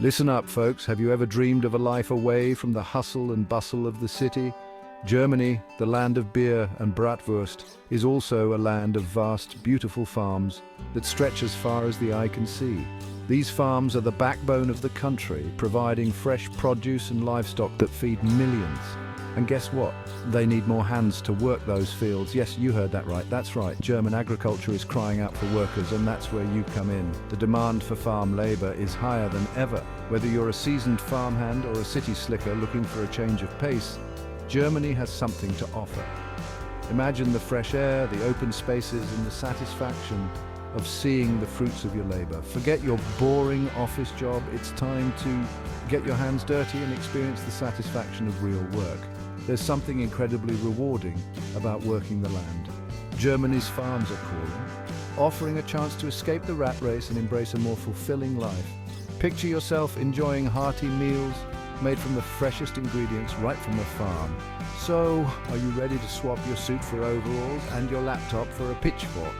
Listen up, folks. Have you ever dreamed of a life away from the hustle and bustle of the city? Germany, the land of beer and bratwurst, is also a land of vast, beautiful farms that stretch as far as the eye can see. These farms are the backbone of the country, providing fresh produce and livestock that feed millions. And guess what? They need more hands to work those fields. Yes, you heard that right. That's right. German agriculture is crying out for workers, and that's where you come in. The demand for farm labor is higher than ever. Whether you're a seasoned farmhand or a city slicker looking for a change of pace, Germany has something to offer. Imagine the fresh air, the open spaces, and the satisfaction of seeing the fruits of your labor. Forget your boring office job. It's time to get your hands dirty and experience the satisfaction of real work. There's something incredibly rewarding about working the land. Germany's farms are calling, offering a chance to escape the rat race and embrace a more fulfilling life. Picture yourself enjoying hearty meals made from the freshest ingredients right from the farm. So, are you ready to swap your suit for overalls and your laptop for a pitchfork?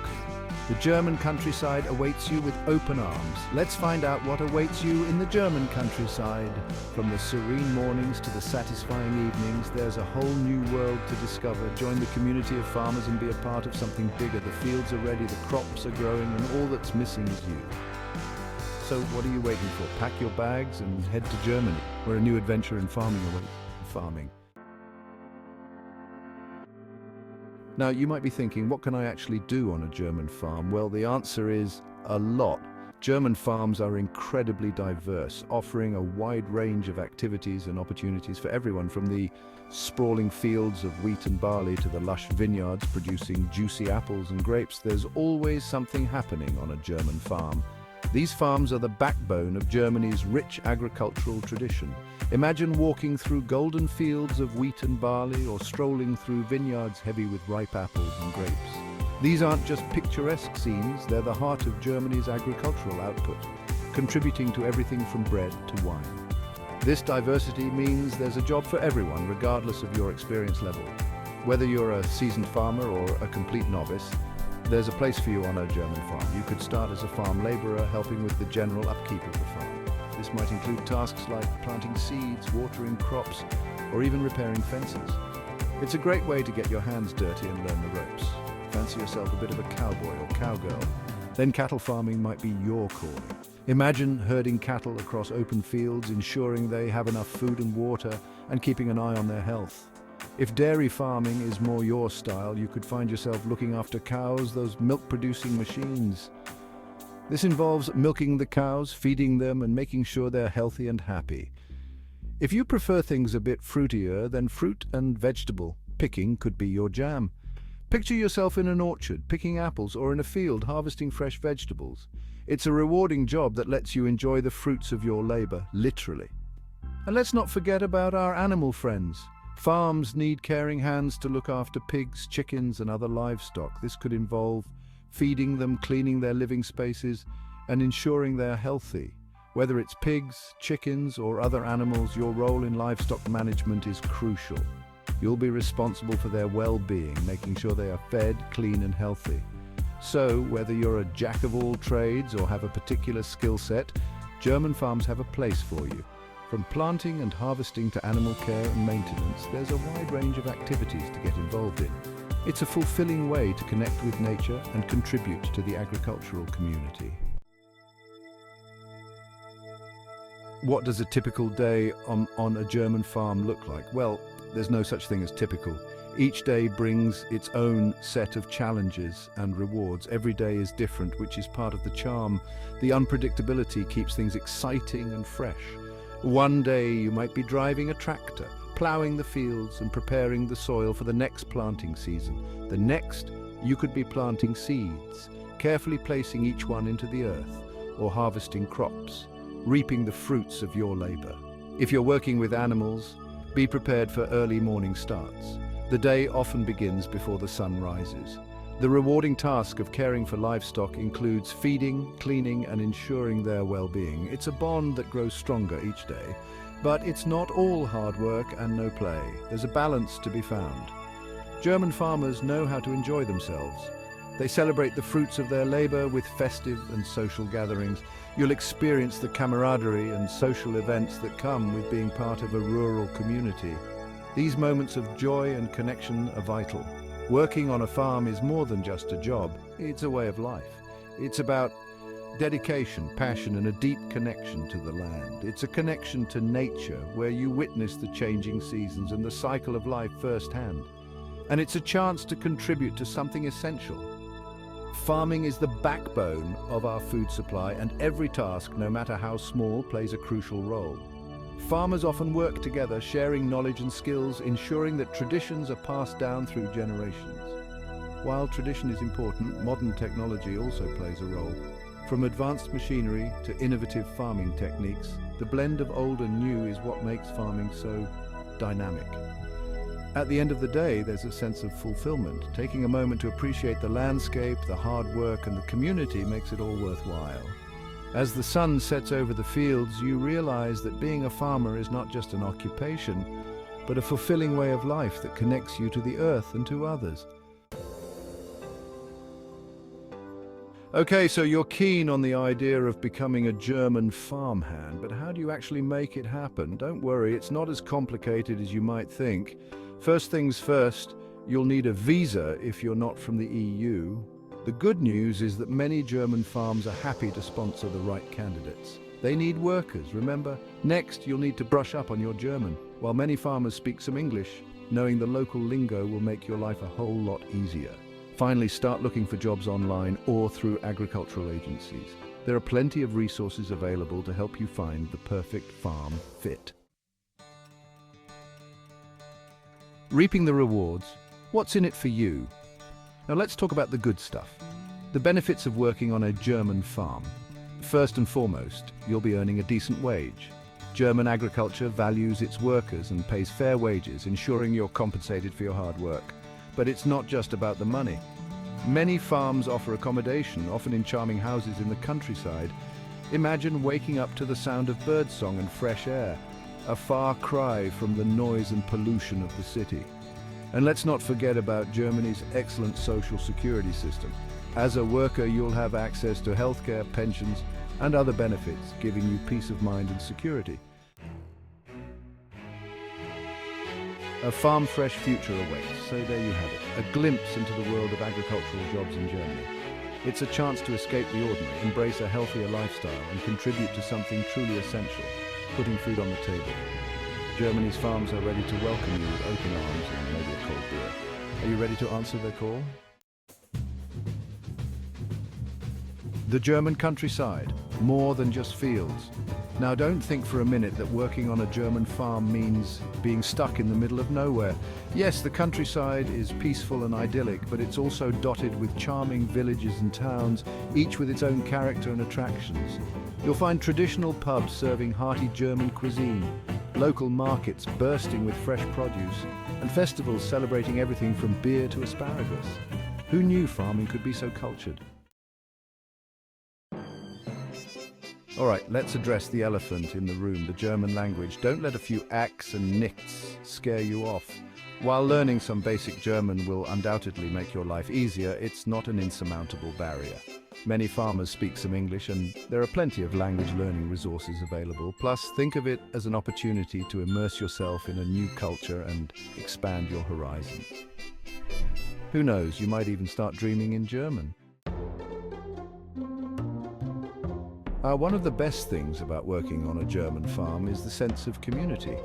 The German countryside awaits you with open arms. Let's find out what awaits you in the German countryside. From the serene mornings to the satisfying evenings, there's a whole new world to discover. Join the community of farmers and be a part of something bigger. The fields are ready, the crops are growing, and all that's missing is you. So what are you waiting for? Pack your bags and head to Germany, where a new adventure in farming awaits. Farming. Now, you might be thinking, what can I actually do on a German farm? Well, the answer is a lot. German farms are incredibly diverse, offering a wide range of activities and opportunities for everyone, from the sprawling fields of wheat and barley to the lush vineyards producing juicy apples and grapes. There's always something happening on a German farm. These farms are the backbone of Germany's rich agricultural tradition. Imagine walking through golden fields of wheat and barley, or strolling through vineyards heavy with ripe apples and grapes. These aren't just picturesque scenes, they're the heart of Germany's agricultural output, contributing to everything from bread to wine. This diversity means there's a job for everyone, regardless of your experience level. Whether you're a seasoned farmer or a complete novice, there's a place for you on a German farm. You could start as a farm laborer, helping with the general upkeep of the farm. This might include tasks like planting seeds, watering crops, or even repairing fences. It's a great way to get your hands dirty and learn the ropes. Fancy yourself a bit of a cowboy or cowgirl? Then cattle farming might be your calling. Imagine herding cattle across open fields, ensuring they have enough food and water, and keeping an eye on their health. If dairy farming is more your style, you could find yourself looking after cows, those milk-producing machines. This involves milking the cows, feeding them, and making sure they're healthy and happy. If you prefer things a bit fruitier, then fruit and vegetable picking could be your jam. Picture yourself in an orchard, picking apples, or in a field, harvesting fresh vegetables. It's a rewarding job that lets you enjoy the fruits of your labor, literally. And let's not forget about our animal friends. Farms need caring hands to look after pigs, chickens, and other livestock. This could involve feeding them, cleaning their living spaces, and ensuring they're healthy. Whether it's pigs, chickens, or other animals, your role in livestock management is crucial. You'll be responsible for their well-being, making sure they are fed, clean, and healthy. So, whether you're a jack of all trades or have a particular skill set, German farms have a place for you. From planting and harvesting to animal care and maintenance, there's a wide range of activities to get involved in. It's a fulfilling way to connect with nature and contribute to the agricultural community. What does a typical day on a German farm look like? Well, there's no such thing as typical. Each day brings its own set of challenges and rewards. Every day is different, which is part of the charm. The unpredictability keeps things exciting and fresh. One day you might be driving a tractor, ploughing the fields and preparing the soil for the next planting season. The next, you could be planting seeds, carefully placing each one into the earth, or harvesting crops, reaping the fruits of your labor. If you're working with animals, be prepared for early morning starts. The day often begins before the sun rises. The rewarding task of caring for livestock includes feeding, cleaning, and ensuring their well-being. It's a bond that grows stronger each day, but it's not all hard work and no play. There's a balance to be found. German farmers know how to enjoy themselves. They celebrate the fruits of their labor with festive and social gatherings. You'll experience the camaraderie and social events that come with being part of a rural community. These moments of joy and connection are vital. Working on a farm is more than just a job, it's a way of life. It's about dedication, passion, and a deep connection to the land. It's a connection to nature where you witness the changing seasons and the cycle of life firsthand. And it's a chance to contribute to something essential. Farming is the backbone of our food supply, and every task, no matter how small, plays a crucial role. Farmers often work together, sharing knowledge and skills, ensuring that traditions are passed down through generations. While tradition is important, modern technology also plays a role. From advanced machinery to innovative farming techniques, the blend of old and new is what makes farming so dynamic. At the end of the day, there's a sense of fulfillment. Taking a moment to appreciate the landscape, the hard work, and the community makes it all worthwhile. As the sun sets over the fields, you realize that being a farmer is not just an occupation, but a fulfilling way of life that connects you to the earth and to others. Okay, so you're keen on the idea of becoming a German farmhand, but how do you actually make it happen? Don't worry, it's not as complicated as you might think. First things first, you'll need a visa if you're not from the EU. The good news is that many German farms are happy to sponsor the right candidates. They need workers, remember? Next, you'll need to brush up on your German. While many farmers speak some English, knowing the local lingo will make your life a whole lot easier. Finally, start looking for jobs online or through agricultural agencies. There are plenty of resources available to help you find the perfect farm fit. Reaping the rewards. What's in it for you? Now let's talk about the good stuff. The benefits of working on a German farm. First and foremost, you'll be earning a decent wage. German agriculture values its workers and pays fair wages, ensuring you're compensated for your hard work. But it's not just about the money. Many farms offer accommodation, often in charming houses in the countryside. Imagine waking up to the sound of birdsong and fresh air, a far cry from the noise and pollution of the city. And let's not forget about Germany's excellent social security system. As a worker, you'll have access to healthcare, pensions, and other benefits, giving you peace of mind and security. A farm-fresh future awaits, so there you have it, a glimpse into the world of agricultural jobs in Germany. It's a chance to escape the ordinary, embrace a healthier lifestyle, and contribute to something truly essential, putting food on the table. Germany's farms are ready to welcome you with open arms and maybe a cold beer. Are you ready to answer their call? The German countryside, more than just fields. Now don't think for a minute that working on a German farm means being stuck in the middle of nowhere. Yes, the countryside is peaceful and idyllic, but it's also dotted with charming villages and towns, each with its own character and attractions. You'll find traditional pubs serving hearty German cuisine, local markets bursting with fresh produce, and festivals celebrating everything from beer to asparagus. Who knew farming could be so cultured? All right, let's address the elephant in the room, the German language. Don't let a few acts and nichts scare you off. While learning some basic German will undoubtedly make your life easier, it's not an insurmountable barrier. Many farmers speak some English, and there are plenty of language learning resources available. Plus, think of it as an opportunity to immerse yourself in a new culture and expand your horizons. Who knows, you might even start dreaming in German. One of the best things about working on a German farm is the sense of community.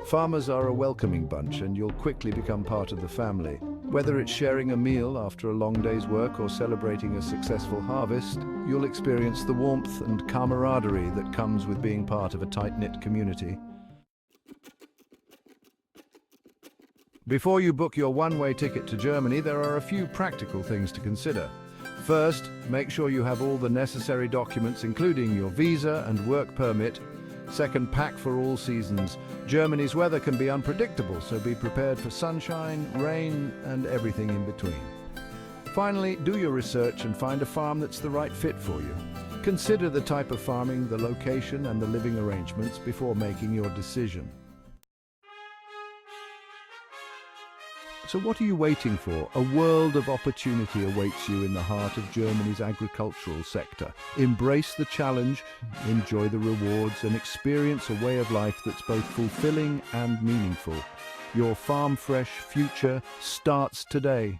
Farmers are a welcoming bunch, and you'll quickly become part of the family. Whether it's sharing a meal after a long day's work or celebrating a successful harvest, you'll experience the warmth and camaraderie that comes with being part of a tight-knit community. Before you book your one-way ticket to Germany, there are a few practical things to consider. First, make sure you have all the necessary documents, including your visa and work permit. Second, pack for all seasons. Germany's weather can be unpredictable, so be prepared for sunshine, rain, and everything in between. Finally, do your research and find a farm that's the right fit for you. Consider the type of farming, the location, and the living arrangements before making your decision. So what are you waiting for? A world of opportunity awaits you in the heart of Germany's agricultural sector. Embrace the challenge, enjoy the rewards, and experience a way of life that's both fulfilling and meaningful. Your farm fresh future starts today.